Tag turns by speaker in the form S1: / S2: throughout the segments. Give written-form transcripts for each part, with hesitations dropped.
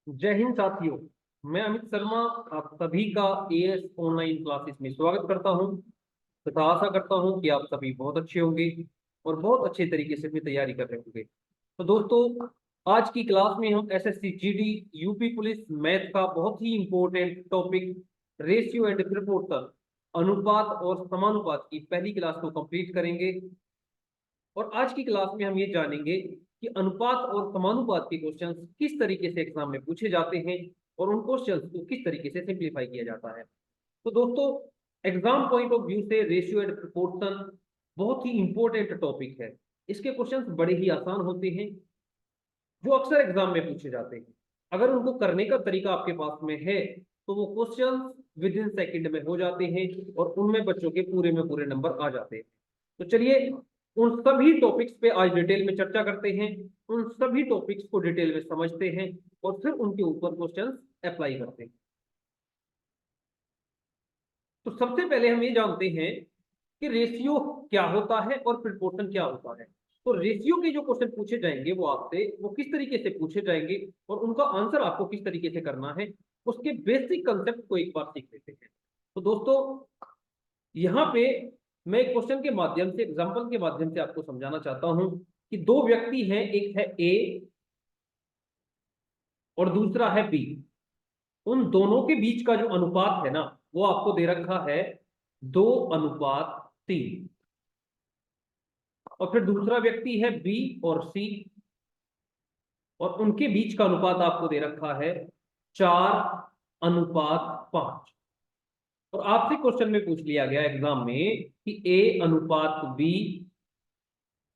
S1: जय हिंद साथियों। मैं अमित शर्मा आप सभी का एएस ऑनलाइन क्लासेस में स्वागत करता हूं तथा आशा करता हूं कि आप सभी बहुत अच्छे होंगे और बहुत अच्छे तरीके से अपनी तैयारी कर रहे होंगे। तो दोस्तों, आज की क्लास में हम SSC GD UP police math का बहुत ही important topic ratio and proportion अनुपात और समानुपात की पहली क्लास को कंप्लीट करेंगे। और आज की क्लास में हम ये जानेंगे कि अनुपात और समानुपात के क्वेश्चंस किस तरीके से एग्जाम में पूछे जाते हैं और उन क्वेश्चंस को किस तरीके से सिंप्लीफाई किया जाता है। तो दोस्तों, एग्जाम पॉइंट ऑफ व्यू से रेशियो एंड प्रोपोर्शन बहुत ही इंपॉर्टेंट टॉपिक है। इसके क्वेश्चंस बड़े ही आसान होते हैं जो अक्सर एग्जाम में पूछे जाते हैं। अगर उनको करने का तरीका आपके पास में है तो वो क्वेश्चंस विद इन सेकेंड में हो जाते हैं और उनमें बच्चों के पूरे में पूरे नंबर आ जाते हैं। तो चलिए उन सभी टॉपिक्स पे आज डिटेल में चर्चा करते हैं, उन सभी टॉपिक्स को डिटेल में समझते हैं और फिर उनके ऊपर क्वेश्चंस अप्लाई करते हैं। तो सबसे पहले हम ये जानते हैं कि रेशियो क्या होता है और प्रोपोर्शन क्या होता है। तो रेशियो के जो क्वेश्चन पूछे जाएंगे वो आपसे वो किस तरीके से पूछे जाएंगे और उनका आंसर आपको किस तरीके से करना है, उसके बेसिक कंसेप्ट को एक बार सीख लेते हैं। तो दोस्तों, यहाँ पे मैं एक क्वेश्चन के माध्यम से एग्जांपल के माध्यम से आपको समझाना चाहता हूं कि दो व्यक्ति हैं, एक है ए और दूसरा है बी। उन दोनों के बीच का जो अनुपात है ना वो आपको दे रखा है 2:3। और फिर दूसरा व्यक्ति है बी और सी और उनके बीच का अनुपात आपको दे रखा है 4:5। और आपसे क्वेश्चन में पूछ लिया गया एग्जाम में कि ए अनुपात बी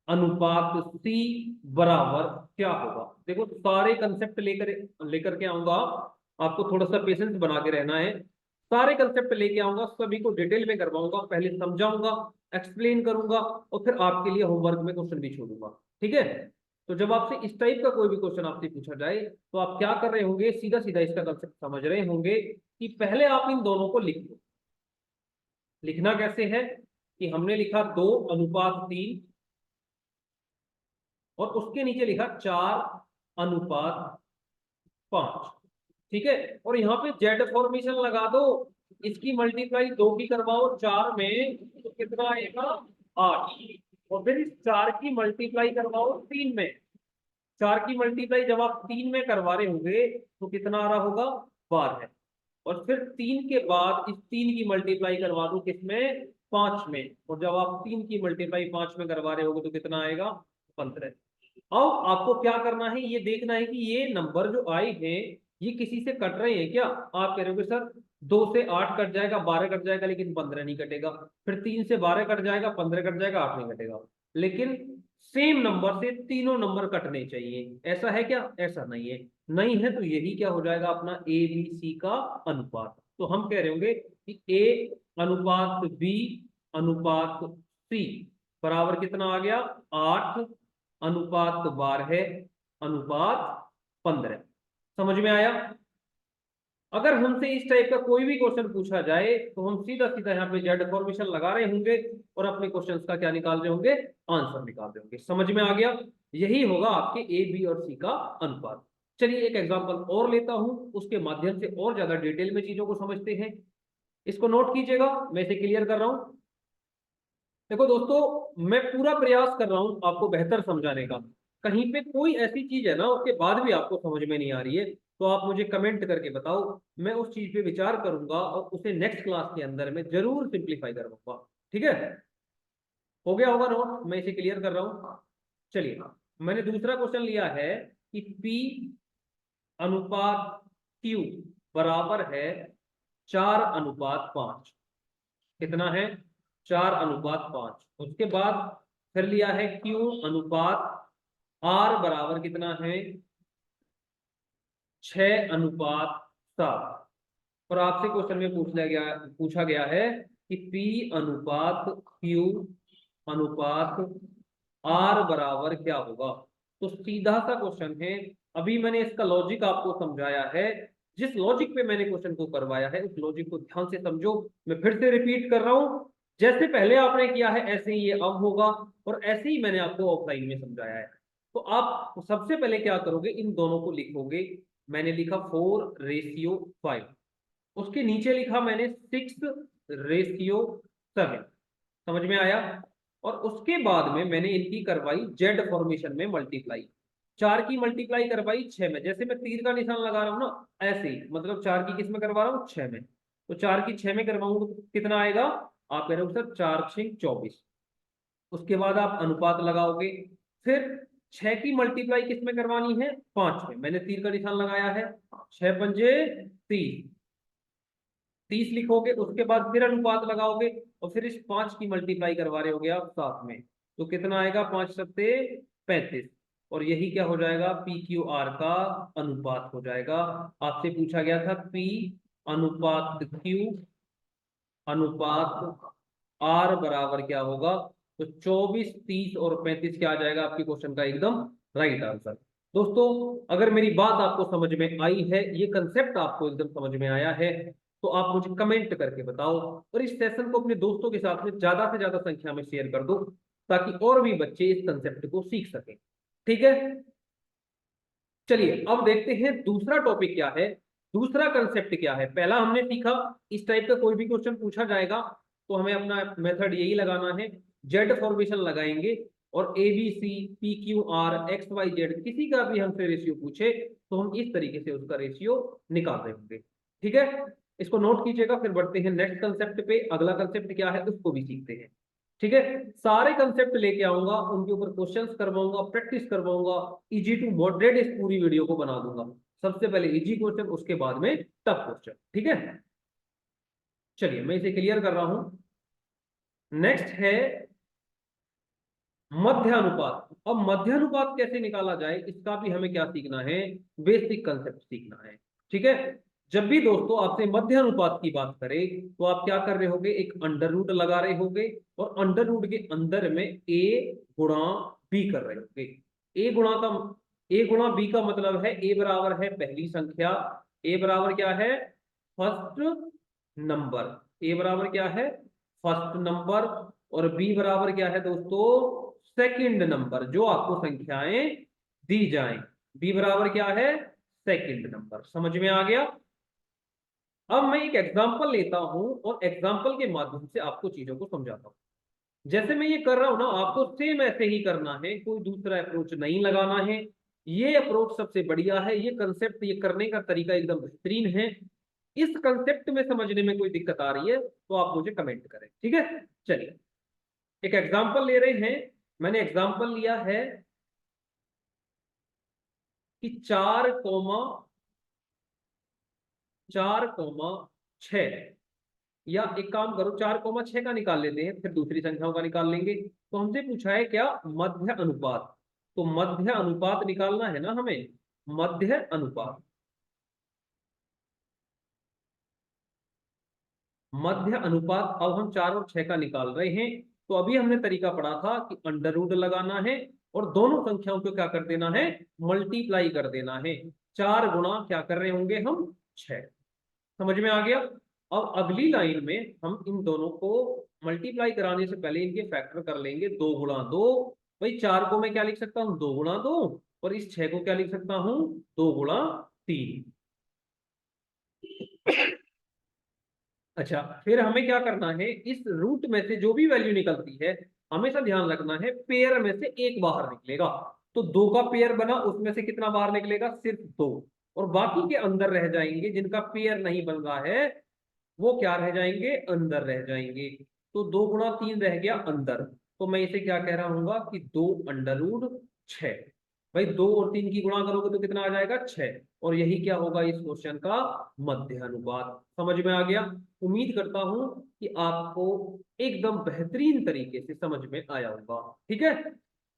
S1: अनुपात सी बराबर क्या होगा। देखो, सारे कंसेप्ट लेकर लेकर के आऊंगा, आपको थोड़ा सा पेशेंस बना के रहना है। सारे कंसेप्ट लेके आऊंगा, सभी को डिटेल में करवाऊंगा, पहले समझाऊंगा, एक्सप्लेन करूंगा और फिर आपके लिए होमवर्क में क्वेश्चन भी छोड़ूंगा। ठीक है। तो जब आपसे इस टाइप का कोई भी क्वेश्चन आपसे पूछा जाए तो आप क्या कर रहे होंगे, सीधा सीधा इसका कंसेप्ट समझ रहे होंगे कि पहले आप इन दोनों को लिख लो। लिखना कैसे है कि हमने लिखा 2:3 और उसके नीचे लिखा 4:5। ठीक है। और यहाँ पे जेड फॉर्मेशन लगा दो, इसकी मल्टीप्लाई 2 की करवाओ 4 में तो कितना आएगा 8। और फिर इस 4 की मल्टीप्लाई करवाओ 3 में। 4 की मल्टीप्लाई जब आप 3 में करवा रहे होंगे तो कितना आ रहा होगा 12। और फिर 3 के बाद इस 3 की मल्टीप्लाई करवा दो किसमें 5 में। और जब आप 3 की मल्टीप्लाई 5 में करवा रहे होगे तो कितना आएगा 15। अब आपको क्या करना है, ये देखना है कि ये नंबर जो आए हैं ये किसी से कट रहे हैं क्या। आप कह रहे हो सर 2 से 8 कट जाएगा, 12 कट जाएगा, लेकिन 15 नहीं कटेगा। फिर 3 से 12 कट जाएगा, 15 कट जाएगा, 8 नहीं कटेगा। लेकिन सेम नंबर से तीनों नंबर कटने चाहिए, ऐसा है क्या? ऐसा नहीं है। नहीं है तो यही क्या हो जाएगा अपना ए बी सी का अनुपात। तो हम कह रहे होंगे कि ए अनुपात बी अनुपात सी बराबर कितना आ गया 8 अनुपात 12 अनुपात 15। समझ में आया? अगर हमसे इस टाइप का कोई भी क्वेश्चन पूछा जाए तो हम सीधा सीधा यहाँ पे जेड फॉर्मेशन लगा रहे होंगे और अपने क्वेश्चन का क्या निकाल रहे होंगे, आंसर निकाल रहे होंगे। समझ में आ गया? यही होगा आपके ए बी और सी का अनुपात। चलिए एक एग्जांपल और लेता हूं, उसके माध्यम से और ज्यादा डिटेल में चीजों को समझते हैं। इसको नोट कीजिएगा, मैं इसे क्लियर कर रहा हूं। देखो दोस्तों, मैं पूरा प्रयास कर रहा हूं आपको बेहतर समझाने का। कहीं पे कोई ऐसी चीज है ना उसके बाद भी आपको समझ में नहीं आ रही है तो आप मुझे कमेंट करके बताओ, मैं उस चीज पे विचार करूंगा और उसे नेक्स्ट क्लास के अंदर में जरूर सिंप्लीफाई करवाऊंगा। ठीक है। हो गया होगा नोट, मैं इसे क्लियर कर रहा हूं। चलिए, मैंने दूसरा क्वेश्चन लिया है कि P अनुपात Q बराबर है 4:5। कितना है? 4:5। उसके बाद फिर लिया है Q अनुपात R बराबर कितना है 6:7। और आपसे क्वेश्चन में पूछा गया है कि P अनुपात Q अनुपात R बराबर क्या होगा। तो सीधा सा क्वेश्चन है। अभी मैंने इसका लॉजिक आपको समझाया है, जिस लॉजिक पे मैंने क्वेश्चन को करवाया है उस लॉजिक को ध्यान से समझो। मैं फिर से रिपीट कर रहा हूं, जैसे पहले आपने किया है ऐसे ही ये अब होगा और ऐसे ही मैंने आपको ऑफलाइन में समझाया है। तो आप सबसे पहले क्या करोगे, इन दोनों को लिखोगे। मैंने लिखा 4:5, उसके नीचे लिखा मैंने 6:7। समझ में आया? और उसके बाद में मैंने इनकी करवाई जेड फॉर्मेशन में मल्टीप्लाई। 4 की मल्टीप्लाई करवाई 6 में, जैसे मैं तीर का निशान लगा रहा हूं ना, ऐसे ही, मतलब 4 की किस में करवा रहा हूँ, 6 में। तो 4 की 6 में करवाऊंगा तो कितना आएगा? आप कह रहे हो सर 4×6 = 24। उसके बाद आप अनुपात लगाओगे। फिर 6 की मल्टीप्लाई किस में करवानी है, 5 में। मैंने तीर का निशान लगाया है। 6×5 = 30, 30 लिखोगे। उसके बाद फिर अनुपात लगाओगे और फिर इस 5 की मल्टीप्लाई करवा रहे होगे आप साथ में, तो कितना आएगा, 5×7 = 35। और यही क्या हो जाएगा, पी क्यू आर का अनुपात हो जाएगा। आपसे पूछा गया था पी अनुपात क्यू अनुपात आर बराबर क्या होगा, तो 24, 30 और 35 क्या आ जाएगा आपके क्वेश्चन का एकदम राइट आंसर। दोस्तों, अगर मेरी बात आपको समझ में आई है, ये कंसेप्ट आपको एकदम समझ में आया है, तो आप मुझे कमेंट करके बताओ। और इस सेशन को अपने दोस्तों के साथ में ज्यादा से ज्यादा संख्या में शेयर कर दो, ताकि और भी बच्चे इस कंसेप्ट को सीख सकें। ठीक है, चलिए अब देखते हैं दूसरा टॉपिक क्या है, दूसरा कंसेप्ट क्या है। पहला हमने सीखा इस टाइप का कोई भी क्वेश्चन पूछा जाएगा तो हमें अपना मेथड यही लगाना है, जेड फॉर्मेशन लगाएंगे और A B C P Q R X Y Z किसी का भी हमसे रेशियो पूछे तो हम इस तरीके से उसका रेशियो निकाल रहे होंगे। ठीक है, इसको नोट कीजिएगा। फिर बढ़ते हैं नेक्स्ट कंसेप्ट पे, अगला कंसेप्ट क्या है उसको भी सीखते हैं। ठीक है, सारे कंसेप्ट लेके आऊंगा, उनके ऊपर क्वेश्चंस करवाऊंगा, प्रैक्टिस करवाऊंगा, इजी टू मॉडरेट इस पूरी वीडियो को बना दूंगा। सबसे पहले इजी क्वेश्चन, उसके बाद में टफ क्वेश्चन। ठीक है, चलिए मैं इसे क्लियर कर रहा हूं। नेक्स्ट है मध्य अनुपात। अब मध्य अनुपात कैसे निकाला जाए इसका भी हमें क्या सीखना है, बेसिक कंसेप्ट सीखना है। ठीक है, जब भी दोस्तों आपसे मध्य अनुपात की बात करें तो आप क्या कर रहे होगे, एक अंडर रूट लगा रहे होगे और अंडर रूट के अंदर में ए गुणा बी कर रहे होगे। ए गुणा बी का मतलब है ए बराबर है पहली संख्या, ए बराबर क्या है, फर्स्ट नंबर, ए बराबर क्या है, फर्स्ट नंबर, और बी बराबर क्या है दोस्तों, सेकंड नंबर, जो आपको संख्याएं दी जाएं। बी बराबर क्या है, सेकंड नंबर। समझ में आ गया? अब मैं एक एग्जांपल लेता हूं और एग्जांपल के माध्यम से आपको चीजों को समझाता हूं। जैसे मैं ये कर रहा हूं ना, आपको सेम ऐसे ही करना है, कोई दूसरा अप्रोच नहीं लगाना है। ये अप्रोच सबसे बढ़िया है, ये कंसेप्ट, ये करने का तरीका एकदम बेहतरीन है। इस कंसेप्ट में समझने में कोई दिक्कत आ रही है तो आप मुझे कमेंट करें। ठीक है, चलिए एक एग्जांपल ले रहे हैं। मैंने एग्जांपल लिया है कि 4,4,6, या एक काम करो 4,6 का निकाल लेते हैं, फिर दूसरी संख्याओं का निकाल लेंगे। तो हमसे पूछा है क्या, मध्य अनुपात। तो मध्य अनुपात निकालना है ना हमें, मध्य अनुपात। मध्य अनुपात अब हम 4 और 6 का निकाल रहे हैं। तो अभी हमने तरीका पढ़ा था कि अंडर रूट लगाना है और दोनों संख्याओं को क्या कर देना है, मल्टीप्लाई कर देना है। 4 गुणा क्या कर रहे होंगे हम, 6। समझ में आ गया? अब अगली लाइन में हम इन दोनों को मल्टीप्लाई कराने से पहले इनके फैक्टर कर लेंगे, 2 गुणा 2। भाई 4 को मैं क्या लिख सकता हूँ, 2 गुणा 2, और इस 6 को क्या लिख सकता हूँ, 2 गुणा 3। अच्छा, फिर हमें क्या करना है, इस रूट में से जो भी वैल्यू निकलती है हमेशा ध्यान रखना है पेयर में से एक बाहर निकलेगा। तो 2 का पेयर बना, उसमें से कितना बाहर निकलेगा, सिर्फ 2। और बाकी के अंदर रह जाएंगे, जिनका पेयर नहीं बन रहा है वो क्या रह जाएंगे, अंदर रह जाएंगे। तो 2 गुणा 3 रह गया अंदर। तो मैं इसे क्या कह रहा हूँ कि 2√6। भाई 2 और 3 की गुणा करोगे तो कितना आ जाएगा, 6। और यही क्या होगा इस क्वेश्चन का मध्य अनुपात। समझ में आ गया? उम्मीद करता हूं कि आपको एकदम बेहतरीन तरीके से समझ में आया होगा। ठीक है,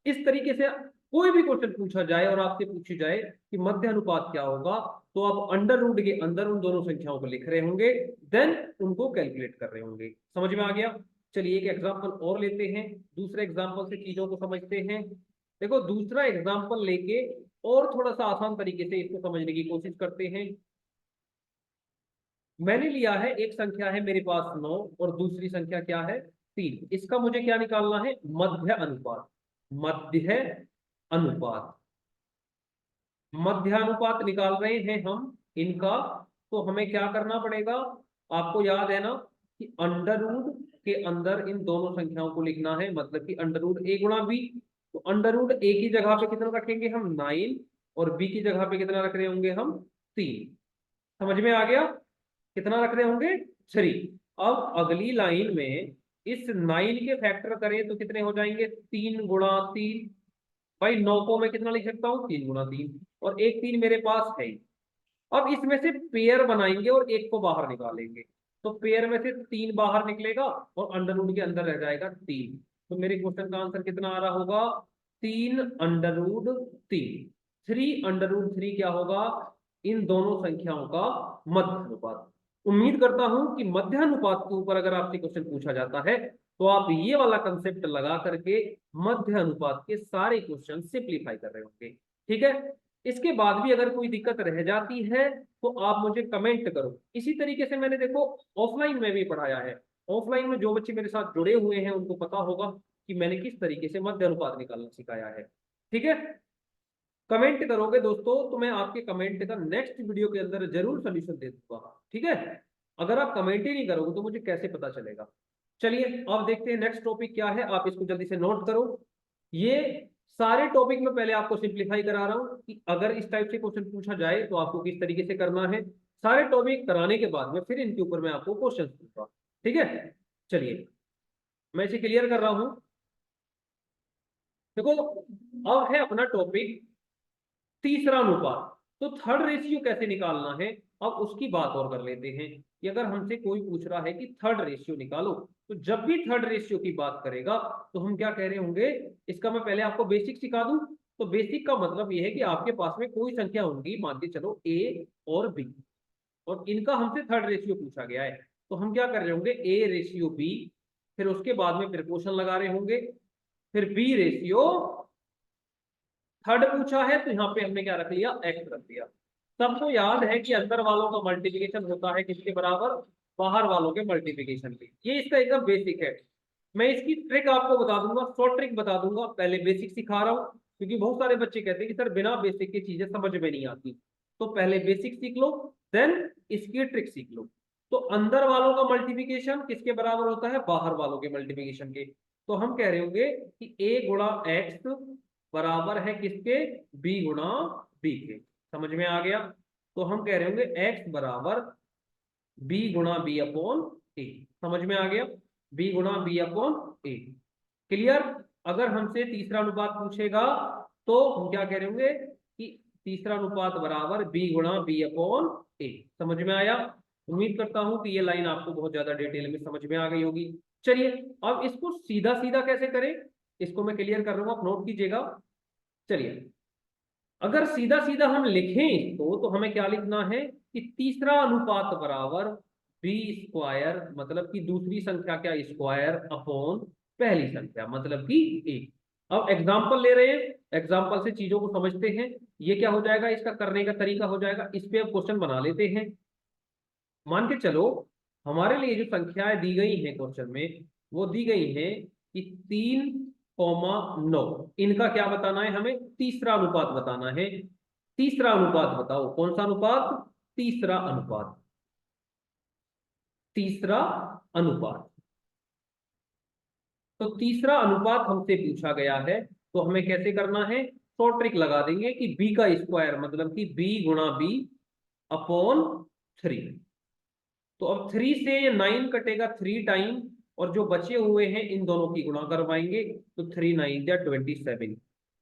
S1: इस तरीके से कोई भी क्वेश्चन पूछा जाए और आपसे पूछी जाए कि मध्य अनुपात क्या होगा, तो आप अंडर रूट के अंदर उन दोनों संख्याओं को लिख रहे होंगे, देन उनको कैलकुलेट कर रहे होंगे। समझ में आ गया? चलिए एक एग्जांपल और लेते हैं, दूसरे एग्जांपल से चीजों को समझते हैं। देखो दूसरा एग्जांपल लेके और थोड़ा सा आसान तरीके से इसको समझने की कोशिश करते हैं। मैंने लिया है एक संख्या है मेरे पास 9 और दूसरी संख्या क्या है, 3। इसका मुझे क्या निकालना है, मध्य अनुपात। मध्य अनुपात मध्यानुपात निकाल रहे हैं हम इनका, तो हमें क्या करना पड़ेगा, आपको याद है ना कि अंडर रूट के अंदर इन दोनों संख्याओं को लिखना है, मतलब कि अंडर रूट a गुणा b। तो अंडर रूट a की जगह पे कितना रखेंगे हम 9, और b की जगह पे कितना रख रहे होंगे हम 3। समझ में आ गया, कितना रख रहे होंगे 3। अब अगली लाइन में इस 9 के फैक्टर करें तो कितने हो जाएंगे, 3 गुणा 3। भाई 9 को मैं कितना लिख सकता हूँ, 3 गुणा 3, और एक 3 मेरे पास है ही। अब इसमें से पेयर बनाएंगे और एक को बाहर निकालेंगे, तो पेयर में से 3 बाहर निकलेगा और अंडर रूट के अंदर रह जाएगा 3। तो मेरे क्वेश्चन का आंसर कितना आ रहा होगा, 3√3। 3√3 क्या होगा, इन दोनों संख्याओं का मध्य अनुपात। उम्मीद करता हूं कि मध्य अनुपात के ऊपर अगर आपसे क्वेश्चन पूछा जाता है तो आप ये वाला कंसेप्ट लगा करके मध्य अनुपात के सारे क्वेश्चन सिंप्लीफाई कर रहे होंगे। ठीक है, इसके बाद भी अगर कोई दिक्कत रह जाती है तो आप मुझे कमेंट करो। इसी तरीके से मैंने देखो ऑफलाइन में भी पढ़ाया है। ऑफलाइन में जो बच्चे मेरे साथ जुड़े हुए हैं उनको पता होगा कि मैंने किस तरीके से मध्य अनुपात निकालना सिखाया है। ठीक है, कमेंट करोगे दोस्तों तो मैं आपके कमेंट का नेक्स्ट वीडियो के अंदर जरूर सोल्यूशन दे दूंगा। ठीक है, अगर आप कमेंट ही नहीं करोगे तो मुझे कैसे पता चलेगा। चलिए अब देखते हैं नेक्स्ट टॉपिक क्या है, आप इसको जल्दी से नोट करो। ये सारे टॉपिक में पहले आपको सिंप्लीफाई करा रहा हूं कि अगर इस टाइप से क्वेश्चन पूछा जाए तो आपको किस तरीके से करना है। सारे टॉपिक कराने के बाद में फिर इनके ऊपर मैं आपको क्वेश्चन दूंगा। ठीक है, चलिए मैं इसे क्लियर कर रहा हूं। देखो अब है अपना टॉपिक तीसरा अनुपात। तो थर्ड रेशियो कैसे निकालना है, अब उसकी बात और कर लेते हैं कि अगर हमसे कोई पूछ रहा है कि थर्ड रेशियो निकालो, तो जब भी थर्ड रेशियो की बात करेगा तो हम क्या कह रहे होंगे, इसका मैं पहले आपको बेसिक सिखा दूं। तो बेसिक का मतलब यह है कि आपके पास में कोई संख्या होंगी, मान के चलो ए और बी, और इनका हमसे थर्ड रेशियो पूछा गया है, तो हम क्या कर रहे होंगे, ए रेशियो बी, फिर उसके बाद में प्रिपोर्शन लगा रहे होंगे, फिर बी रेशियो थर्ड पूछा है तो यहाँ पे हमने क्या रख लिया, एक्स रख दिया। सबको याद है कि अंदर वालों का मल्टीप्लिकेशन होता है किसके बराबर, बाहर वालों के मल्टीप्लिकेशन के। ये इसका एकदम बेसिक है। मैं इसकी ट्रिक आपको बता दूंगा, शॉर्ट ट्रिक बता दूंगा, पहले बेसिक सिखा रहा हूँ क्योंकि बहुत सारे बच्चे कहते हैं कि सर बिना बेसिक की चीजें समझ में नहीं आती। तो पहले बेसिक सीख लो, देन इसकी ट्रिक सीख लो। तो अंदर वालों का मल्टीप्लिकेशन किसके बराबर होता है, बाहर वालों के मल्टीप्लिकेशन के। तो हम कह रहे होंगे कि a गुणा एक्स बराबर है किसके, b गुणा b के। समझ में आ गया, तो हम कह रहे होंगे x बराबर b गुणा b अपॉन a। समझ में आ गया, b गुणा b अपॉन a। क्लियर। अगर हमसे तीसरा अनुपात पूछेगा तो हम क्या कह रहे होंगे कि तीसरा अनुपात बराबर b गुणा b अपॉन a। समझ में आया, उम्मीद करता हूं कि ये लाइन आपको बहुत ज्यादा डिटेल में समझ में आ गई होगी। चलिए अब इसको सीधा सीधा कैसे करें, इसको मैं क्लियर कर रहा हूं, आप नोट कीजिएगा। चलिए अगर सीधा सीधा हम लिखें इसको तो हमें क्या लिखना है कि तीसरा अनुपात बराबर बी स्क्वायर, मतलब कि दूसरी संख्या क्या स्क्वायर अपॉन पहली संख्या मतलब कि एक। अब एग्जाम्पल ले रहे हैं, एग्जाम्पल से चीजों को समझते हैं। ये क्या हो जाएगा, इसका करने का तरीका हो जाएगा, इस पे अब क्वेश्चन बना लेते हैं। मान के चलो हमारे लिए जो संख्याएं दी गई हैं क्वेश्चन में, वो दी गई हैं कि 3,9। इनका क्या बताना है, हमें तीसरा अनुपात बताना है। तीसरा अनुपात बताओ, कौन सा अनुपात, तीसरा अनुपात, तीसरा अनुपात। तो तीसरा अनुपात हमसे पूछा गया है, तो हमें कैसे करना है, शॉर्ट ट्रिक लगा देंगे कि b का स्क्वायर मतलब कि b गुणा b अपॉन 3। तो अब 3 से ये 9 कटेगा 3 टाइम, और जो बचे हुए हैं इन दोनों की गुणा करवाएंगे, तो 3 9 27।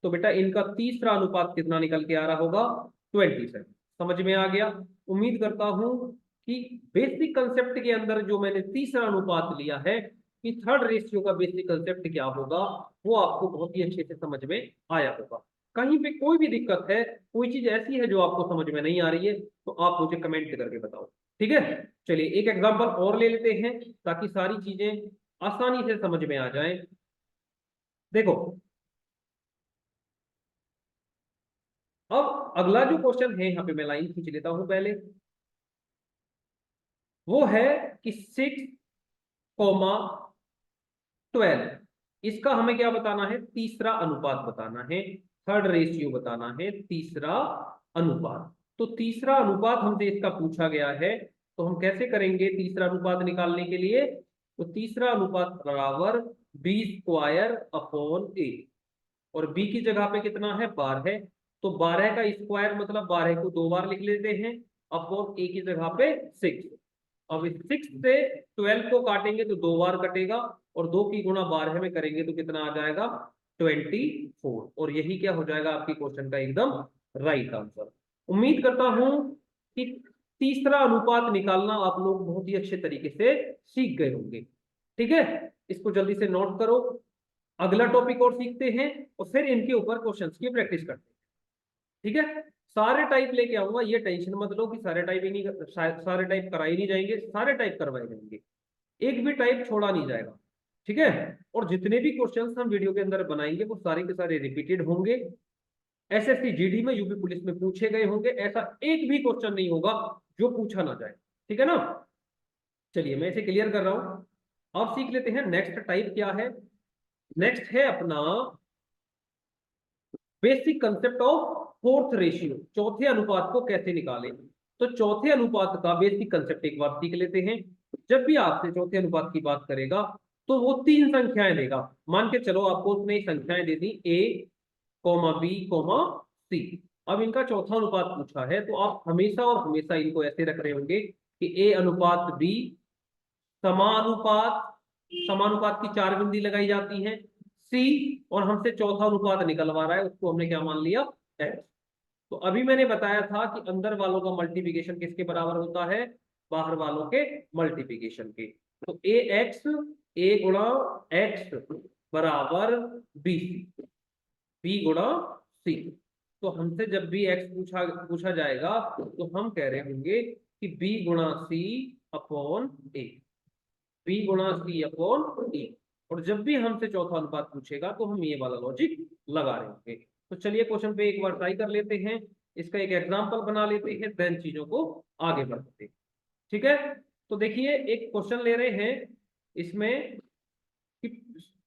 S1: तो बेटा इनका तीसरा अनुपात कितना निकल के आ रहा होगा, 27। समझ में आ गया। उम्मीद करता हूं कि बेसिक कंसेप्ट के अंदर जो मैंने तीसरा अनुपात लिया है कि थर्ड रेशियो का बेसिक कंसेप्ट क्या होगा, वो आपको बहुत ही अच्छे से समझ में आया होगा। कहीं पे कोई भी दिक्कत है, कोई चीज ऐसी है जो आपको समझ में नहीं आ रही है, तो आप मुझे कमेंट करके बताओ। ठीक है, चलिए एक एग्जांपल और ले लेते हैं ताकि सारी चीजें आसानी से समझ में आ जाएं। देखो अब अगला जो क्वेश्चन है, यहाँ पे मैं लाइन खींच लेता हूं पहले। वो है कि 6,12। इसका हमें क्या बताना है, तीसरा अनुपात बताना है, थर्ड रेशियो बताना है, तीसरा अनुपात। तो तीसरा अनुपात हमसे इसका पूछा गया है, तो हम कैसे करेंगे तीसरा अनुपात निकालने के लिए? तो तीसरा अनुपात बराबर बी स्क्वायर अपॉन ए, और बी की जगह पे कितना है 12 है, तो 12 का स्क्वायर मतलब 12 को 2 बार लिख लेते हैं, अपॉन ए की जगह पे 6। अब इस 6 से 12 को काटेंगे तो 2 बार कटेगा, और 2 की गुणा 12 में करेंगे तो कितना आ जाएगा 24, और यही क्या हो जाएगा आपकी क्वेश्चन का एकदम राइट आंसर। उम्मीद करता हूं कि तीसरा अनुपात निकालना आप लोग बहुत ही अच्छे तरीके से सीख गए होंगे। ठीक है, इसको जल्दी से नोट करो, अगला टॉपिक और सीखते हैं और फिर इनके ऊपर क्वेश्चंस की प्रैक्टिस करते हैं। ठीक है, सारे टाइप लेके आऊंगा, ये टेंशन मत लो कि सारे टाइप ही नहीं, सारे टाइप कराए नहीं जाएंगे, सारे टाइप करवाए जाएंगे, एक भी टाइप छोड़ा नहीं जाएगा। ठीक है, और जितने भी क्वेश्चंस हम वीडियो के अंदर बनाएंगे वो सारे के सारे रिपीटेड होंगे, एसएससी जीडी में यूपी पुलिस में पूछे गए होंगे, ऐसा एक भी क्वेश्चन नहीं होगा जो पूछा ना जाए। ठीक है ना, चलिए मैं इसे क्लियर कर रहा हूं। अब सीख लेते हैं नेक्स्ट टाइप क्या है। नेक्स्ट है अपना basic concept of fourth ratio, चौथे अनुपात को कैसे निकालें। तो चौथे अनुपात का बेसिक कंसेप्ट एक बार सीख लेते हैं। जब भी आपसे चौथे अनुपात की बात करेगा तो वो 3 संख्याएं देगा, मान के चलो आपको उसने संख्याएं दे दी ए कॉमा बी कॉमा सी। अब इनका चौथा अनुपात पूछा है, तो आप हमेशा और हमेशा इनको ऐसे रख रहे होंगे कि ए अनुपात बी, समानुपात, समानुपात की 4 बिंदी लगाई जाती हैं, सी, और हमसे चौथा अनुपात निकलवा रहा है उसको हमने क्या मान लिया एक्स। तो अभी मैंने बताया था कि अंदर वालों का मल्टीप्लिकेशन किसके बराबर होता है, बाहर वालों के मल्टीप्लिकेशन के। तो ए एक्स, ए गुणा एक्स बराबर बी सी, बी गुणा सी। तो हमसे जब भी एक्स पूछा पूछा जाएगा तो हम कह रहे होंगे कि बी गुणा सी अपॉन ए, बी गुणा सी अपॉन ए। और जब भी हमसे चौथा अनुपात पूछेगा तो हम ये वाला लॉजिक लगा रहे होंगे। तो चलिए क्वेश्चन पे एक बार ट्राई कर लेते हैं, इसका एक एग्जांपल बना लेते हैं, देन चीजों को आगे बढ़ते हैं। ठीक है, तो देखिए एक क्वेश्चन ले रहे हैं, इसमें कि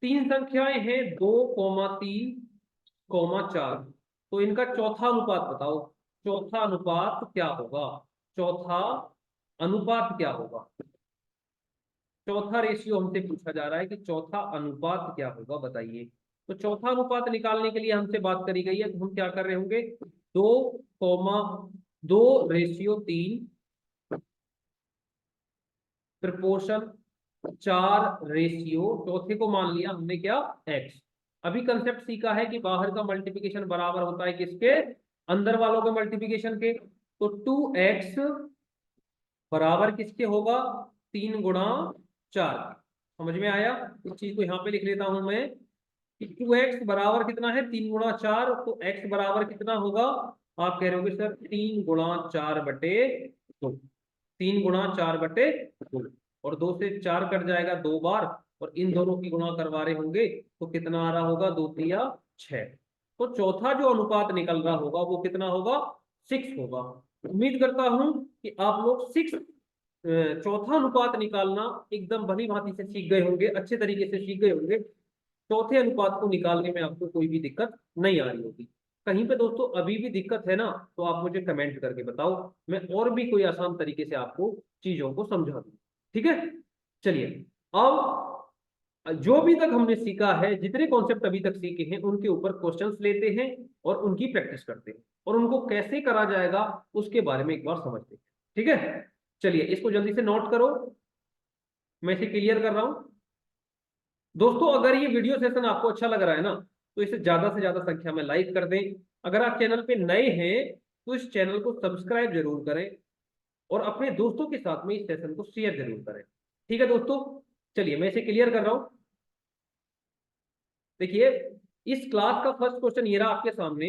S1: 3 संख्याएं हैं 2,3,4, तो इनका चौथा अनुपात बताओ। चौथा अनुपात क्या होगा, चौथा अनुपात क्या होगा, चौथा रेशियो हमसे पूछा जा रहा है कि चौथा अनुपात क्या होगा बताइए। तो चौथा अनुपात निकालने के लिए हमसे बात करी गई है, तो हम क्या कर रहे होंगे 2,2/3 प्रपोर्शन 4/, चौथे को मान लिया हमने क्या एक्स। अभी कंसेप्ट सीखा है कि बाहर का मल्टीप्लिकेशन बराबर होता है किसके, अंदर वालों के मल्टीप्लिकेशन के। तो 2x बराबर किसके होगा 3 गुणा 4। समझ में आया, इस चीज को यहाँ पे लिख लेता हूं मैं कि 2x बराबर कितना है 3 गुणा 4, तो x बराबर कितना होगा, आप कह रहे होगे सर 3 गुणा 4/2, 3 गुणा 4/2, और 2 से 4 कट जाएगा 2 बार, और इन दोनों की गुणा करवा रहे होंगे तो कितना आ रहा होगा 2 3 6। तो चौथा जो अनुपात निकल रहा होगा वो कितना होगा 6 होगा। उम्मीद करता हूं कि आप लोग 6 चौथा अनुपात निकालना एकदम भली भांति से सीख गए होंगे, अच्छे तरीके से सीख गए होंगे। चौथे अनुपात को निकालने में आपको कोई भी दिक्कत नहीं आ रही होगी। कहीं पे दोस्तों अभी भी दिक्कत है ना, तो आप मुझे कमेंट करके बताओ, मैं और भी कोई आसान तरीके से आपको चीजों को समझा दूं। ठीक है, चलिए अब जो भी तक हमने सीखा है, जितने कॉन्सेप्ट अभी तक सीखे हैं उनके ऊपर क्वेश्चंस लेते हैं और उनकी प्रैक्टिस करते हैं, और उनको कैसे करा जाएगा उसके बारे में एक बार समझते हैं। ठीक है, चलिए इसको जल्दी से नोट करो, मैं इसे क्लियर कर रहा हूं। दोस्तों अगर ये वीडियो सेशन आपको अच्छा लग रहा है ना, तो इसे ज्यादा से ज्यादा संख्या में लाइक कर दें। अगर आप चैनल पे नए हैं तो इस चैनल को सब्सक्राइब जरूर करें, और अपने दोस्तों के साथ में इस सेशन को शेयर जरूर करें। ठीक है दोस्तों, चलिए मैं इसे क्लियर कर रहा हूं। देखिए इस क्लास का फर्स्ट क्वेश्चन ये रहा आपके सामने,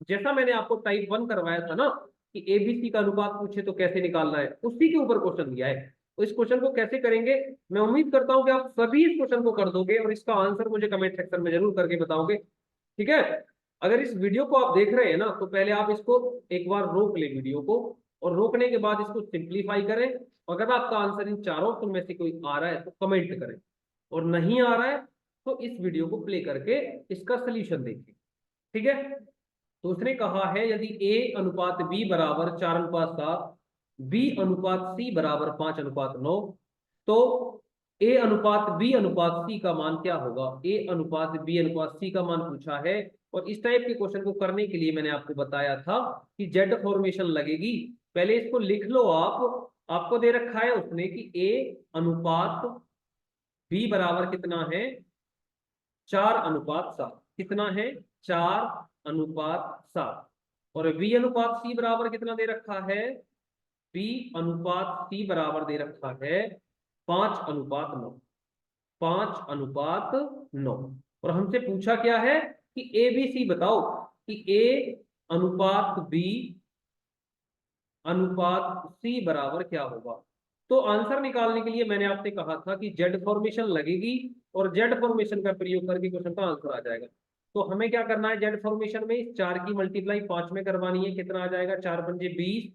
S1: जैसा मैंने आपको टाइप 1 करवाया था ना कि एबीसी का अनुपात पूछे तो कैसे निकालना है, उसी के ऊपर क्वेश्चन दिया है। तो इस क्वेश्चन को कैसे करेंगे, मैं उम्मीद करता हूं कि आप सभी इस क्वेश्चन को कर दोगे और इसका आंसर मुझे कमेंट सेक्शन में जरूर करके बताओगे। ठीक है, अगर इस वीडियो को आप देख रहे हैं ना तो पहले आप इसको एक बार रोक ले वीडियो को, और रोकने के बाद इसको सिंप्लीफाई करें। अगर आपका आंसर इन चारों ऑप्शन में से कोई आ रहा है तो कमेंट करें, और नहीं आ रहा है तो इस वीडियो को प्ले करके इसका सोल्यूशन देखिए। ठीक है, तो उसने कहा है यदि A अनुपात B बराबर 4:7, B अनुपात C बराबर 5:9, तो A अनुपात B अनुपात C का मान क्या होगा। A अनुपात B अनुपात C का मान पूछा है। और इस टाइप के क्वेश्चन को करने के लिए मैंने आपको बताया था कि जेड फॉर्मेशन लगेगी। पहले इसको लिख लो आप। आपको दे रखा है उसने कि A अनुपात B बराबर कितना है, 4:7। कितना है, 4:7। और बी अनुपात सी बराबर कितना दे रखा है, बी अनुपात सी बराबर दे रखा है 5:9। 5:9। और हमसे पूछा क्या है कि ए बी सी बताओ कि ए अनुपात बी अनुपात सी बराबर क्या होगा। तो आंसर निकालने के लिए मैंने आपसे कहा था कि जेड फॉर्मेशन लगेगी और जेड फॉर्मेशन का प्रयोग करके क्वेश्चन का आंसर आ जाएगा। तो हमें क्या करना है, जेड फॉर्मेशन में 4 की मल्टीप्लाई 5 में करवानी है। कितना आ जाएगा, 4×5 = 20।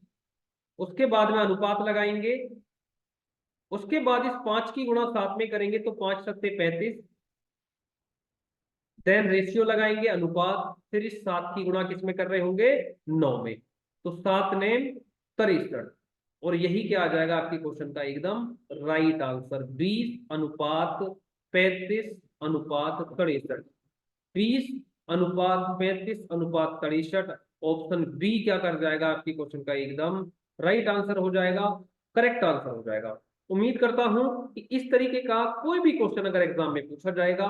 S1: उसके बाद में अनुपात लगाएंगे। उसके बाद इस 5 की गुणा 7 में करेंगे तो 5×7 = 35। देन रेशियो लगाएंगे अनुपात, फिर इस 7 की गुणा किस में कर रहे होंगे, 9 में। तो 7×9 = 63। और यही क्या आ जाएगा आपके क्वेश्चन का एकदम राइट आंसर, 20:35:63। 20:35:63। ऑप्शन बी क्या कर जाएगा आपके क्वेश्चन का एकदम राइट आंसर हो जाएगा, करेक्ट आंसर हो जाएगा। उम्मीद करता हूं कि इस तरीके का कोई भी क्वेश्चन अगर एग्जाम में पूछा जाएगा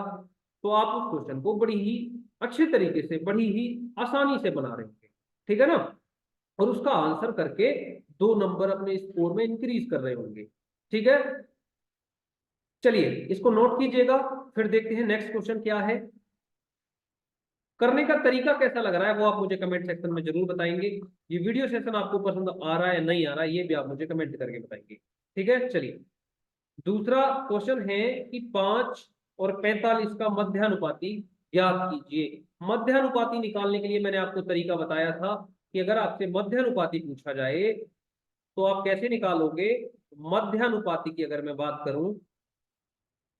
S1: तो आप उस क्वेश्चन को बड़ी ही अच्छे तरीके से, बड़ी ही आसानी से बना रहे होंगे। ठीक है ना, और उसका आंसर करके 2 नंबर अपने स्कोर में इंक्रीज कर रहे होंगे। ठीक है, चलिए इसको नोट कीजिएगा। फिर देखते हैं नेक्स्ट क्वेश्चन क्या है। करने का तरीका कैसा लग रहा है वो आप मुझे कमेंट सेक्शन में जरूर बताएंगे। ये वीडियो सेशन आपको पसंद आ रहा है या नहीं आ रहा है ये भी आप मुझे कमेंट करके बताएंगे। ठीक है, चलिए दूसरा क्वेश्चन है कि 5 और 45 का मध्यानुपाती ज्ञात कीजिए। मध्यानुपाती निकालने के लिए मैंने आपको तरीका बताया था कि अगर आपसे मध्यानुपाती पूछा जाए तो आप कैसे निकालोगे। मध्यानुपाती की अगर मैं बात करूं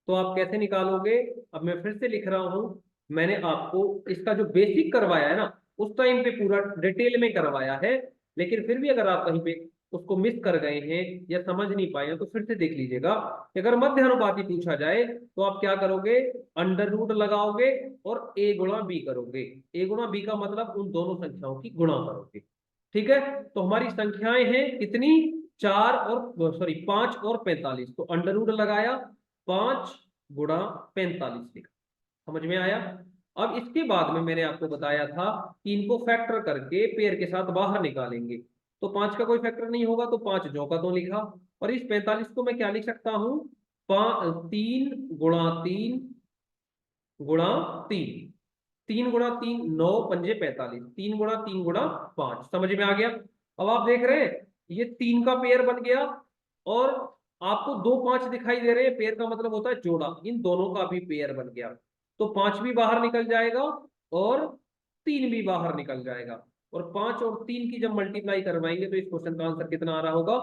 S1: तो आप कैसे निकालोगे। अब मैं फिर से लिख रहा हूं, मैंने आपको इसका जो बेसिक करवाया है ना उस टाइम पे पूरा डिटेल में करवाया है। लेकिन फिर भी अगर आप कहीं पे उसको मिस कर गए हैं या समझ नहीं पाए हैं तो फिर से देख लीजिएगा कि अगर मध्यानुपाती पूछा जाए तो आप क्या करोगे, अंडर रूट लगाओगे और a गुणा b करोगे। a गुणा b का मतलब उन दोनों संख्याओं की गुणा करोगे। ठीक है, तो हमारी संख्याएं हैं कितनी, 5 और 45। तो अंडर रूट लगाया, 5×45 लिखा। समझ में आया। अब इसके बाद में मैंने आपको बताया था कि इनको फैक्टर करके पेयर के साथ बाहर निकालेंगे। तो 5 का कोई फैक्टर नहीं होगा तो 5 जो का तो लिखा। और इस 45 को मैं क्या लिख सकता हूं, 3×3 × 3 3×3 9×5 = 45। 3×3 × 5 समझ में आ गया। अब आप देख रहे हैं ये 3 का पेयर बन गया और आपको 2 5 दिखाई दे रहे हैं। पेयर का मतलब होता है जोड़ा, इन दोनों का भी पेयर बन गया। तो 5 भी बाहर निकल जाएगा और 3 भी बाहर निकल जाएगा। और 5 और 3 की जब मल्टीप्लाई करवाएंगे तो इस क्वेश्चन का आंसर कितना आ रहा होगा,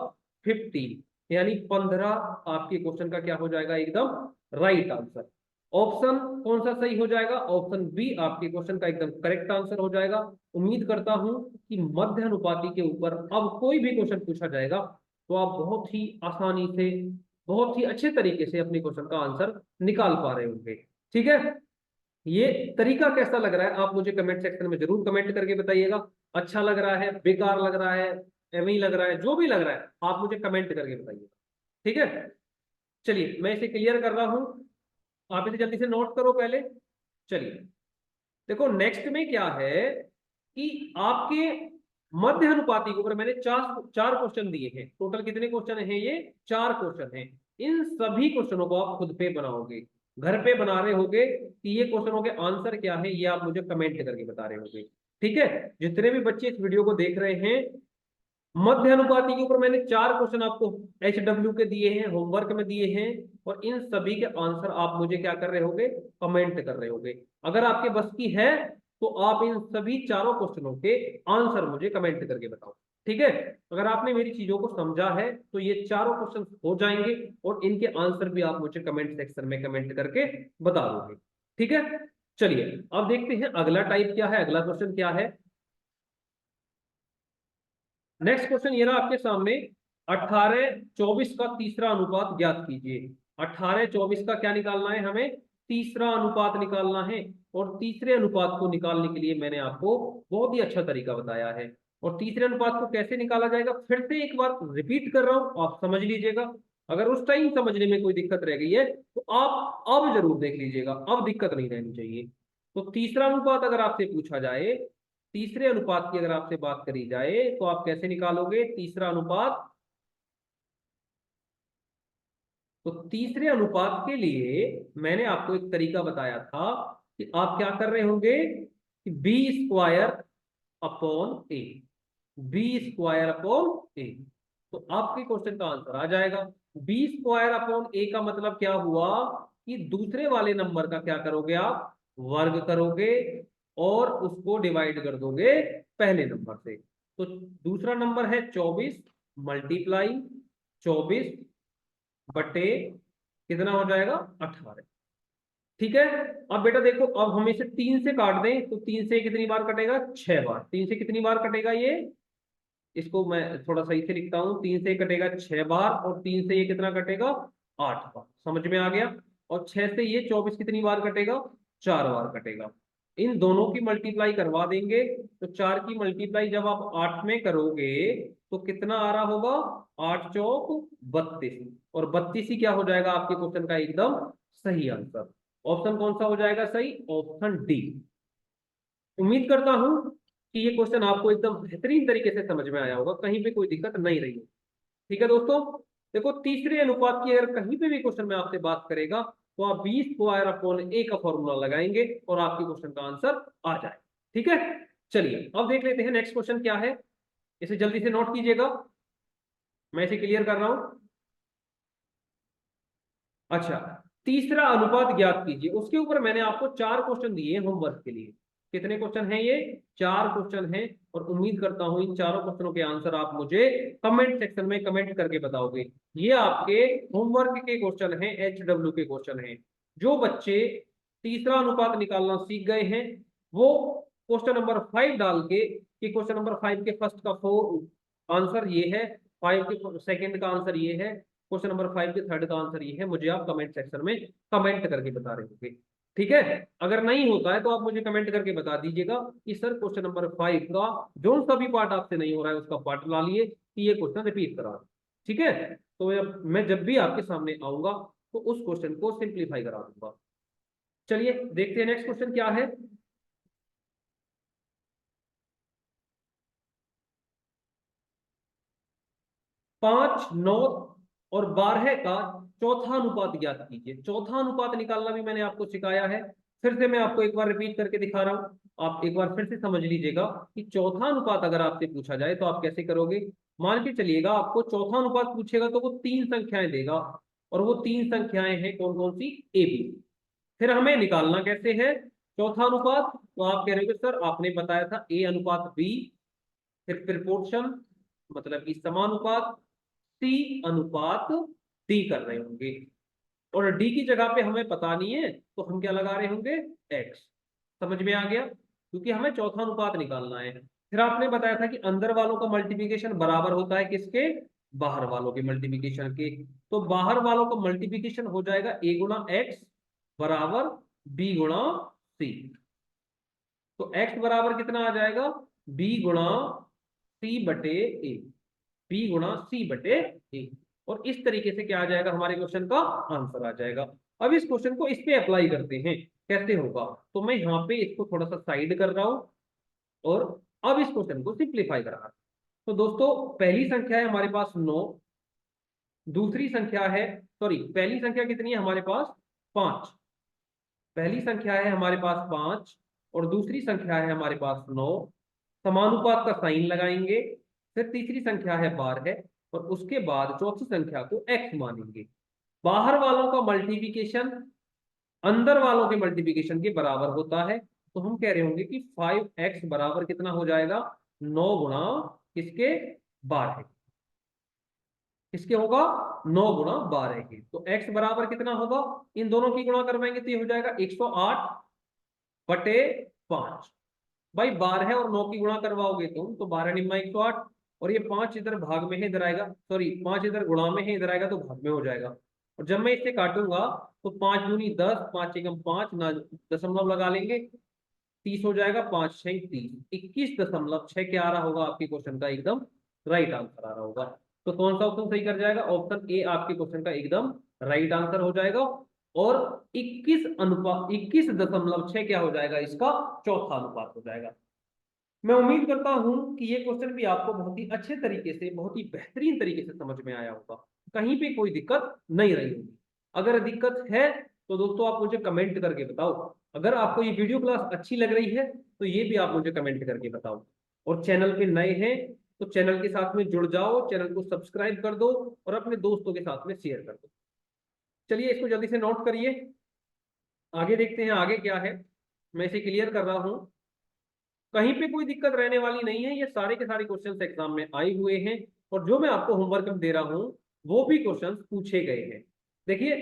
S1: 15। यानी 15 आपके क्वेश्चन का क्या हो जाएगा, एकदम राइट आंसर। ऑप्शन कौन सा सही हो जाएगा, ऑप्शन बी आपके क्वेश्चन का एकदम करेक्ट आंसर हो जाएगा। उम्मीद करता हूं कि मध्य अनुपाती के ऊपर अब कोई भी क्वेश्चन पूछा जाएगा तो आप बहुत ही आसानी से, बहुत ही अच्छे तरीके से अपने क्वेश्चन का आंसर निकाल पा रहे होंगे। ठीक है, ये तरीका कैसा लग रहा है आप मुझे कमेंट सेक्शन में जरूर कमेंट करके बताइएगा। अच्छा लग रहा है, बेकार लग रहा है, एवं ही लग रहा है, जो भी लग रहा है आप मुझे कमेंट करके बताइएगा। ठीक है, चलिए मैं इसे क्लियर कर रहा हूं, आप इसे जल्दी से नोट करो पहले। चलिए देखो नेक्स्ट में क्या है कि आपके मध्य अनुपाती के ऊपर मैंने चार चार क्वेश्चन दिए हैं। टोटल कितने क्वेश्चन हैं, ये 4 क्वेश्चन हैं। इन सभी क्वेश्चनों को आप खुद पे बनाओगे, घर पे बना रहे होगे कि ये क्वेश्चनों के आंसर क्या है, ये आप मुझे कमेंट करके बता रहे होगे। ठीक है, जितने भी बच्चे इस वीडियो को देख रहे हैं, मध्य अनुपाती के ऊपर मैंने 4 क्वेश्चन आपको HW के दिए हैं, होमवर्क में दिए हैं। और इन सभी के आंसर आप मुझे क्या कर रहे होगे, कमेंट कर रहे होगे। अगर आपके बस की है तो आप इन सभी चारों क्वेश्चनों के आंसर मुझे कमेंट करके बताओ। ठीक है, अगर आपने मेरी चीजों को समझा है तो ये चारों क्वेश्चन हो जाएंगे और इनके आंसर भी आप मुझे कमेंट सेक्शन में कमेंट करके बता दोगे। ठीक है, चलिए अब देखते हैं अगला टाइप क्या है, अगला क्वेश्चन क्या है। नेक्स्ट क्वेश्चन ये रहा आपके सामने, 18:24 का तीसरा अनुपात ज्ञात कीजिए। 18:24 का क्या निकालना है हमें? तीसरा अनुपात निकालना है। और तीसरे अनुपात को निकालने के लिए मैंने आपको बहुत ही अच्छा तरीका बताया है। और तीसरे अनुपात को कैसे निकाला जाएगा फिर से एक बार रिपीट कर रहा हूं, आप समझ लीजिएगा। अगर उस टाइम समझने में कोई दिक्कत रह गई है तो आप अब जरूर देख लीजिएगा, अब दिक्कत नहीं रहनी चाहिए। तो तीसरा अनुपात अगर आपसे पूछा जाए, तीसरे अनुपात की अगर आपसे बात करी जाए तो आप कैसे निकालोगे तीसरा अनुपात? तो तीसरे अनुपात के लिए मैंने आपको एक तरीका बताया था कि आप क्या कर रहे होंगे कि बी स्क्वायर अपॉन ए, बी स्क्वायर अपॉन ए। तो आपके क्वेश्चन का आंसर आ जाएगा। बी स्क्वायर अपॉन ए का मतलब क्या हुआ कि दूसरे वाले नंबर का क्या करोगे आप? वर्ग करोगे और उसको डिवाइड कर दोगे पहले नंबर से। तो दूसरा नंबर है 24 मल्टीप्लाई 24 बटे कितना हो जाएगा? 18। ठीक है। अब बेटा देखो, अब हम इसे 3 से काट दें तो 3 से कितनी बार कटेगा? 6 बार। 3 से कितनी बार कटेगा ये? इसको मैं थोड़ा सही से लिखता हूं, 3 से कटेगा 6 बार और 3 से ये कितना कटेगा? 8 बार। समझ में आ गया? और 6 से ये 24 कितनी बार कटेगा? 4 बार कटेगा। इन दोनों की मल्टीप्लाई करवा देंगे तो 4 की मल्टीप्लाई जब आप 8 में करोगे तो कितना आ रहा होगा? 8 चौक 32। और 32 ही क्या हो जाएगा आपके क्वेश्चन का एकदम सही आंसर। ऑप्शन कौन सा हो जाएगा सही? Option D. उम्मीद करता हूं कि ये क्वेश्चन आपको एकदम बेहतरीन तरीके से समझ में आया होगा, कहीं पे कोई दिक्कत नहीं रही है। ठीक है दोस्तों, देखो तीसरे अनुपात की अगर कहीं पे भी क्वेश्चन में आपसे बात करेगा तो आप बी स्क्वायर अपॉन ए का फॉर्मूला लगाएंगे और आपके क्वेश्चन का आंसर आ जाए। ठीक है, चलिए अब देख लेते हैं नेक्स्ट क्वेश्चन क्या है। इसे जल्दी से नोट कीजिएगा, मैं इसे क्लियर कर रहा हूं। अच्छा, तीसरा अनुपात ज्ञात कीजिए, उसके ऊपर मैंने आपको 4 क्वेश्चन दिए होमवर्क के लिए। कितने क्वेश्चन हैं ये? 4 क्वेश्चन हैं। और उम्मीद करता हूं इन चारों क्वेश्चनों के आंसर आप मुझे कमेंट सेक्शन में कमेंट करके बताओगे। ये आपके होमवर्क के क्वेश्चन हैं, HW के क्वेश्चन हैं। जो बच्चे तीसरा अनुपात निकालना सीख गए हैं वो क्वेश्चन नंबर 5 डाल के, कि क्वेश्चन नंबर 5 के फर्स्ट का 4 आंसर ये है, 5 के सेकंड का आंसर ये है, क्वेश्चन नंबर 5 के थर्ड का आंसर ये है, मुझे आप कमेंट सेक्शन में कमेंट करके बता रहे होंगे। ठीक है, अगर नहीं होता है तो आप मुझे कमेंट करके बता दीजिएगा कि सर क्वेश्चन नंबर 5 का जो सा भी पार्ट आपसे नहीं हो रहा है उसका पार्ट ला लिए कि ये क्वेश्चन रिपीट करा। ठीक है, तो मैं जब भी आपके सामने आऊंगा तो उस क्वेश्चन को सिंप्लीफाई करा दूंगा। चलिए देखते हैं नेक्स्ट क्वेश्चन क्या है। 5, 9 और 12 का चौथा अनुपात ज्ञात कीजिए। चौथा अनुपात निकालना भी मैंने आपको सिखाया है, फिर से मैं आपको एक बार रिपीट करके दिखा रहा हूं। आप एक बार फिर से समझ लीजिएगा कि चौथा अनुपात अगर आपसे पूछा जाए तो आप कैसे करोगे। मान के चलिएगा आपको चौथा अनुपात पूछेगा तो वो 3 संख्याएं देगा, और वो 3 संख्याएं हैं कौन कौन सी? A B. फिर हमें निकालना कैसे है चौथा अनुपात? तो आप कह रहे हो सर आपने बताया था ए अनुपात बी, फिर प्रिपोर्शन मतलब कि समानुपात, सी अनुपात डी कर रहे होंगे। और डी की जगह पे हमें पता नहीं है तो हम क्या लगा रहे होंगे? एक्स। समझ में आ गया? क्योंकि हमें चौथा अनुपात निकालना है। फिर आपने बताया था कि अंदर वालों का मल्टीप्लिकेशन बराबर होता है किसके? बाहर वालों के मल्टीप्लिकेशन के। तो बाहर वालों का मल्टीप्लिकेशन हो जाएगा ए गुणा एक्स बराबर बी गुणा सी। तो एक्स बराबर कितना आ जाएगा? बी गुणा सी बटे ए, बी गुणा सी बटे ए। और इस तरीके से क्या आ जाएगा? हमारे क्वेश्चन का आंसर आ जाएगा। अब इस क्वेश्चन को इस पे अप्लाई करते हैं, कैसे होगा? तो मैं यहाँ पे इसको थोड़ा सा साइड कर रहा हूं और अब इस क्वेश्चन को सिंप्लीफाई कर रहा हूं। तो दोस्तों पहली संख्या है हमारे पास 9, दूसरी संख्या है, सॉरी पहली संख्या कितनी है हमारे पास? 5। पहली संख्या है हमारे पास 5 और दूसरी संख्या है हमारे पास 9। समानुपात का साइन लगाएंगे। फिर तीसरी संख्या है 12 और उसके बाद चौथी संख्या को x मानेंगे। बाहर वालों का मल्टीप्लिकेशन अंदर वालों के मल्टीप्लिकेशन के बराबर होता है। तो हम कह रहे होंगे कि 5x बराबर कितना हो जाएगा? 9 गुणा किसके? 12। किसके होगा? 9 गुणा 12 के। तो x बराबर कितना होगा? इन दोनों की गुणा करवाएंगे तो ये हो जाएगा 108 बटे 5। भाई 12 और 9 की गुणा करवाओगे तुम तो 12 निम्मा 108, और ये 5 इधर भाग में है, इधर आएगा, सॉरी 5 इधर गुणा में है, इधर आएगा तो भाग में हो जाएगा। और जब मैं इससे काटूंगा तो 5 दूनी 10, 5 एकम 5 ना, दशमलव लगा लेंगे, 30 हो जाएगा, 5 6 30, 21.6 क्या आ रहा होगा आपके क्वेश्चन का एकदम राइट आंसर आ रहा होगा। तो कौन सा ऑप्शन सही कर जाएगा? ऑप्शन ए आपके क्वेश्चन का एकदम राइट आंसर हो जाएगा। और 21.6 क्या हो जाएगा? इसका चौथा अनुपात हो जाएगा। मैं उम्मीद करता हूं कि ये क्वेश्चन भी आपको बहुत ही अच्छे तरीके से, बहुत ही बेहतरीन तरीके से समझ में आया होगा, कहीं पे कोई दिक्कत नहीं रही होगी। अगर दिक्कत है तो दोस्तों आप मुझे कमेंट करके बताओ। अगर आपको ये वीडियो क्लास अच्छी लग रही है तो ये भी आप मुझे कमेंट करके बताओ। और चैनल पे नए हैं तो चैनल के साथ में जुड़ जाओ, चैनल को सब्सक्राइब कर दो और अपने दोस्तों के साथ में शेयर कर दो। चलिए इसको जल्दी से नोट करिए, आगे देखते हैं आगे क्या है। मैं इसे क्लियर कर रहा हूं, कहीं पे कोई दिक्कत रहने वाली नहीं है। ये सारे के सारे क्वेश्चंस एग्जाम में आए हुए हैं और जो मैं आपको होमवर्क दे रहा हूं वो भी क्वेश्चंस पूछे गए हैं। देखिए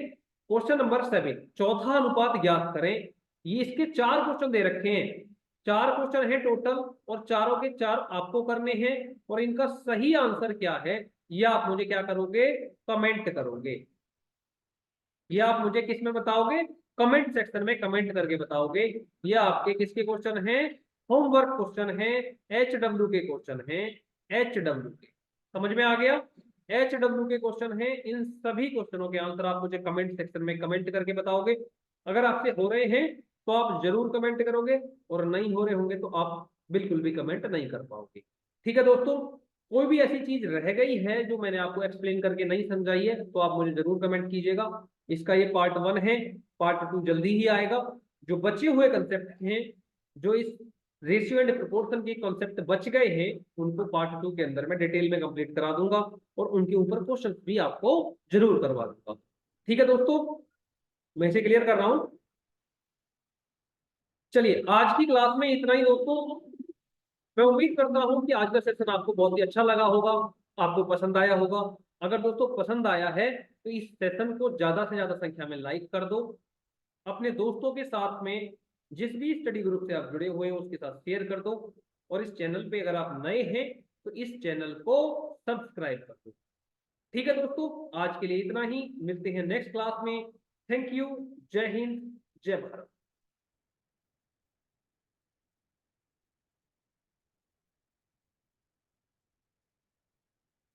S1: क्वेश्चन नंबर 7, चौथा अनुपात ज्ञात करें। ये इसके 4 क्वेश्चन दे रखे हैं, 4 क्वेश्चन है टोटल और चारों के 4 आपको करने हैं। और इनका सही आंसर क्या है ये आप मुझे क्या करोगे? कमेंट करोगे। ये आप मुझे किस में बताओगे? कमेंट सेक्शन में कमेंट करके बताओगे। ये आपके किसके क्वेश्चन हैं? होमवर्क क्वेश्चन है, HW के क्वेश्चन है, HW के। समझ में आ गया? HW के क्वेश्चन है। इन सभी क्वेश्चनों के आंसर आप मुझे कमेंट सेक्शन में कमेंट करके बताओगे। अगर आपसे हो रहे हैं तो आप जरूर कमेंट करोगे, और नहीं हो रहे होंगे तो आप बिल्कुल भी कमेंट नहीं कर पाओगे। ठीक है दोस्तों, कोई भी ऐसी चीज रह गई है जो मैंने आपको एक्सप्लेन करके नहीं समझाई है तो आप मुझे जरूर कमेंट कीजिएगा। इसका ये पार्ट 1 है, पार्ट 2 जल्दी ही आएगा। जो बचे हुए कंसेप्ट हैं, जो इस रेशियो एंड प्रोपोर्शन के कॉन्सेप्ट बच गए हैं, उनको पार्ट 2 के अंदर मैं डिटेल में कंप्लीट करा दूंगा और उनके ऊपर क्वेश्चन भी आपको जरूर करवा दूंगा। ठीक है दोस्तों, मैं इसे क्लियर कर रहा हूं। चलिए आज की क्लास में इतना ही दोस्तों। मैं उम्मीद करता हूं कि आज का सेशन आपको बहुत ही अच्छा लगा होगा, आपको पसंद आया होगा। अगर दोस्तों पसंद आया है तो इस सेशन को ज्यादा से ज्यादा संख्या में लाइक कर दो, अपने दोस्तों के साथ में जिस भी स्टडी ग्रुप से आप जुड़े हुए हैं उसके साथ शेयर कर दो। और इस चैनल पे अगर आप नए हैं तो इस चैनल को सब्सक्राइब कर दो। ठीक है दोस्तों, आज के लिए इतना ही, मिलते हैं नेक्स्ट क्लास में। थैंक यू, जय हिंद, जय भारत।